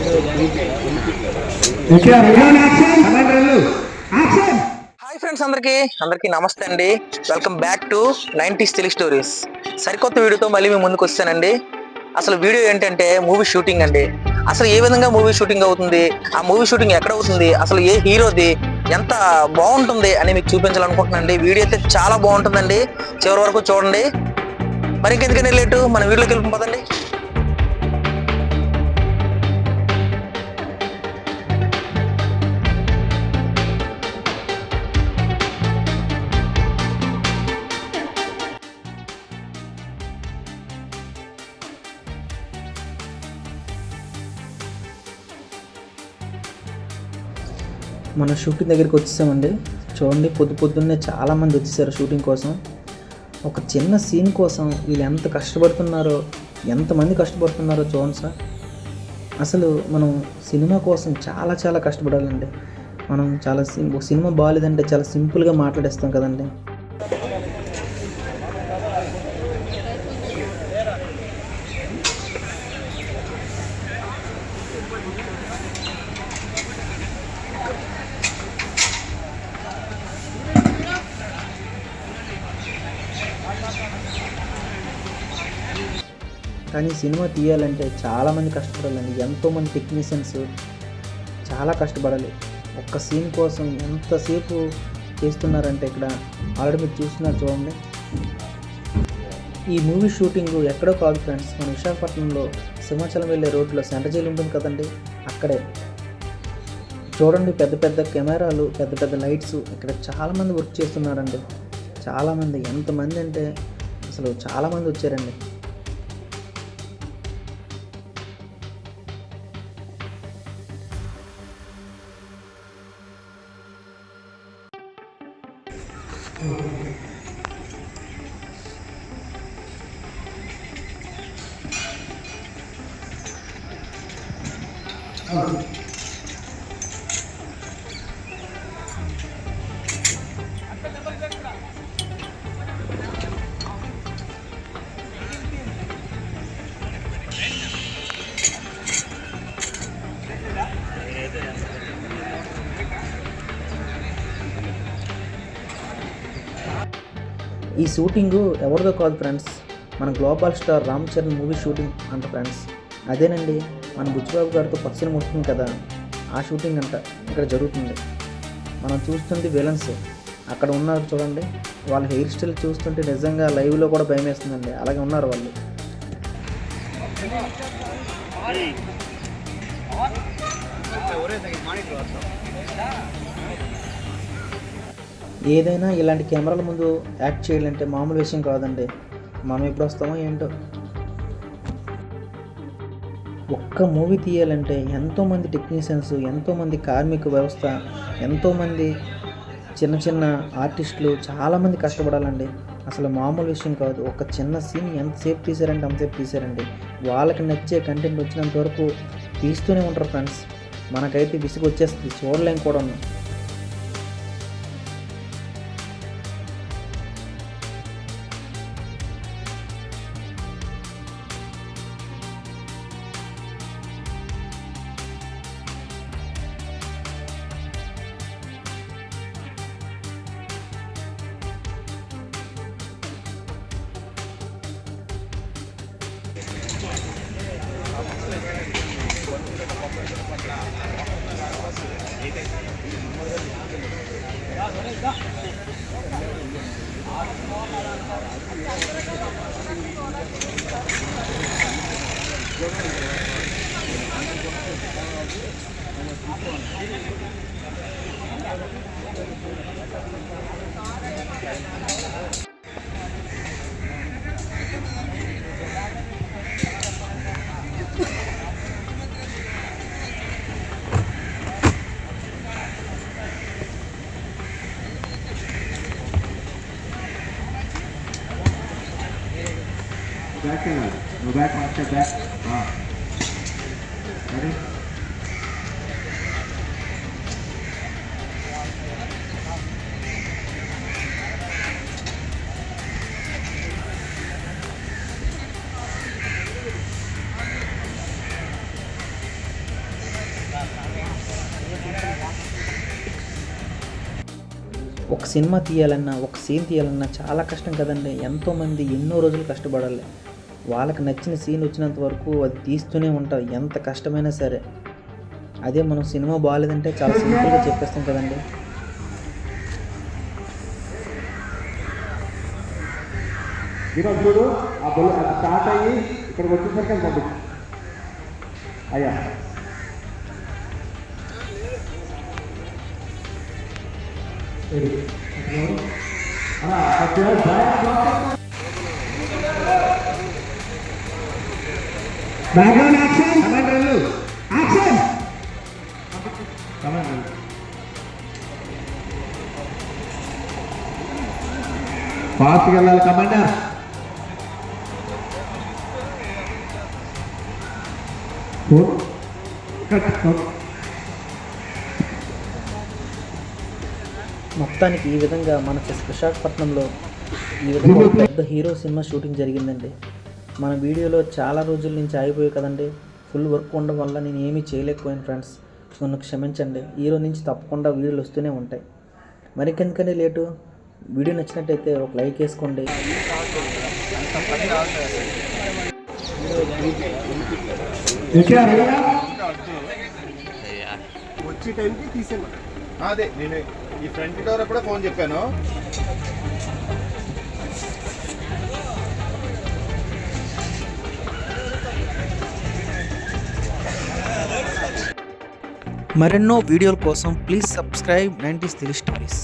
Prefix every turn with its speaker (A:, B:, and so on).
A: Hi friends, అందరికీ నమస్తే అండి. Welcome back to 90s Telugu stories. సరికొత్త వీడియోతో మళ్ళీ మీ ముందుకు వచ్చానండి. అసలు వీడియో ఏంటంటే మూవీ షూటింగ్ అండి. అసలు ఏ విధంగా మూవీ షూటింగ్ అవుతుంది, ఆ మూవీ షూటింగ్ ఎక్కడ అవుతుంది, అసలు ఏ హీరోది, ఎంత బాగుంటుంది అని మీకు చూపించాలనుకుంటున్నానండి. వీడియో అయితే చాలా బాగుంటుందండి, చివరి వరకు చూడండి. మరి ఇంకెందుకనే లేటు, మన వీడియోకి వెళ్ళిపోదండి.
B: మన షూటింగ్ దగ్గరికి వచ్చేసామండి. చూడండి, పొద్దున్నే చాలామంది వచ్చేసారు షూటింగ్ కోసం. ఒక చిన్న సీన్ కోసం వీళ్ళు ఎంత కష్టపడుతున్నారో, ఎంతమంది కష్టపడుతున్నారో చూడండి సార్. అసలు మనం సినిమా కోసం చాలా కష్టపడాలండి. మనం సినిమా బాగాలేదంటే చాలా సింపుల్గా మాట్లాడేస్తాం కదండి. కానీ సినిమా తీయాలంటే చాలామంది కష్టపడాలండి. ఎంతోమంది టెక్నీషియన్స్ చాలా కష్టపడాలి. ఒక్క సీన్ కోసం ఎంతసేపు చేస్తున్నారంటే ఇక్కడ ఆల్రెడీ మీరు చూస్తున్నారు చూడండి. ఈ మూవీ షూటింగ్ ఎక్కడో కాదు ఫ్రెండ్స్, మన విశాఖపట్నంలో సింహాచలం వెళ్ళే రోడ్లో సెంటర్ జైలు ఉంటుంది కదండి, అక్కడే. చూడండి, పెద్ద కెమెరాలు, పెద్ద లైట్స్, ఇక్కడ చాలామంది వర్క్ చేస్తున్నారండి. చాలామంది, ఎంతమంది అంటే అసలు చాలామంది వచ్చారండి. ఈ షూటింగు ఎవరిదో కాదు ఫ్రెండ్స్, మన global star Ram Charan movie shooting అంట ఫ్రెండ్స్. అదేనండి, మన బుచ్చిబాబు గారితో పచ్చని వస్తుంది కదా, ఆ షూటింగ్ అంట ఇక్కడ జరుగుతుంది. మనం చూస్తుంటే విలన్స్ అక్కడ ఉన్నారు చూడండి. వాళ్ళ హెయిర్ స్టైల్ చూస్తుంటే నిజంగా లైవ్లో కూడా భయం వేస్తుందండి. అలాగే ఉన్నారు వాళ్ళు. ఏదైనా ఇలాంటి కెమెరాల ముందు యాక్ట్ చేయాలంటే మామూలు విషయం కాదండి. మనం ఎప్పుడు వస్తామో ఏంటో. ఒక్క మూవీ తీయాలంటే ఎంతోమంది టెక్నీషియన్స్, ఎంతోమంది కార్మిక వ్యవస్థ, ఎంతోమంది చిన్న ఆర్టిస్టులు చాలామంది కష్టపడాలండి. అసలు మామూలు విషయం కాదు. ఒక చిన్న సీన్ ఎంతసేపు తీశారంటే అంతసేపు తీశారండి. వాళ్ళకి నచ్చే కంటెంట్ వచ్చినంత వరకు తీస్తూనే ఉంటారు ఫ్రెండ్స్. మనకైతే విసుగు వచ్చేస్తుంది, చూడలేం కూడా.
C: Back channel. Go back, master back. Ready?
B: ఒక సినిమా తీయాలన్నా ఒక సీన్ తీయాలన్నా చాలా కష్టం కదండి. ఎంతోమంది ఎన్నో రోజులు కష్టపడాలి. వాళ్ళకి నచ్చిన సీన్ వచ్చినంత వరకు అది తీస్తూనే ఉంటారు ఎంత కష్టమైనా సరే. అదే మనం సినిమా బాగాలేదంటే చాలా సింపుల్గా చెప్పేస్తాం కదండి.
C: ఈరోజు చూడు ఆ బొల్లు అది స్టార్ట్ అయ్యి ఇక్కడికి వచ్చేసరికి అది పంపించు అయ్యా. బ్యాక్గ్రౌండ్ యాక్షన్ కమాండర్లు యాక్షన్ కమాండర్లు ఫాస్ట్గా వెళ్ళాలి కమాండర్.
B: మొత్తానికి ఈ విధంగా మనకి విశాఖపట్నంలో ఈ విధంగా ఒక పెద్ద హీరో సినిమా షూటింగ్ జరిగిందండి. మన వీడియోలో చాలా రోజుల నుంచి ఆగిపోయాయి కదండి. ఫుల్ వర్క్ ఉండడం వల్ల నేను ఏమీ చేయలేకపోయాను ఫ్రెండ్స్, నన్ను క్షమించండి. హీరో నుంచి తప్పకుండా వీడియోలు వస్తూనే ఉంటాయి. మరికెందుకని లేటు, వీడియో నచ్చినట్టయితే ఒక లైక్ వేసుకోండి.
C: వచ్చే టైంకి తీసేమా. అదే నేను ఈ ఫ్రంట్ డోర్ కూడా ఫోన్ చెప్పాను.
B: మరెన్నో వీడియోల కోసం please subscribe 90s Telugu stories.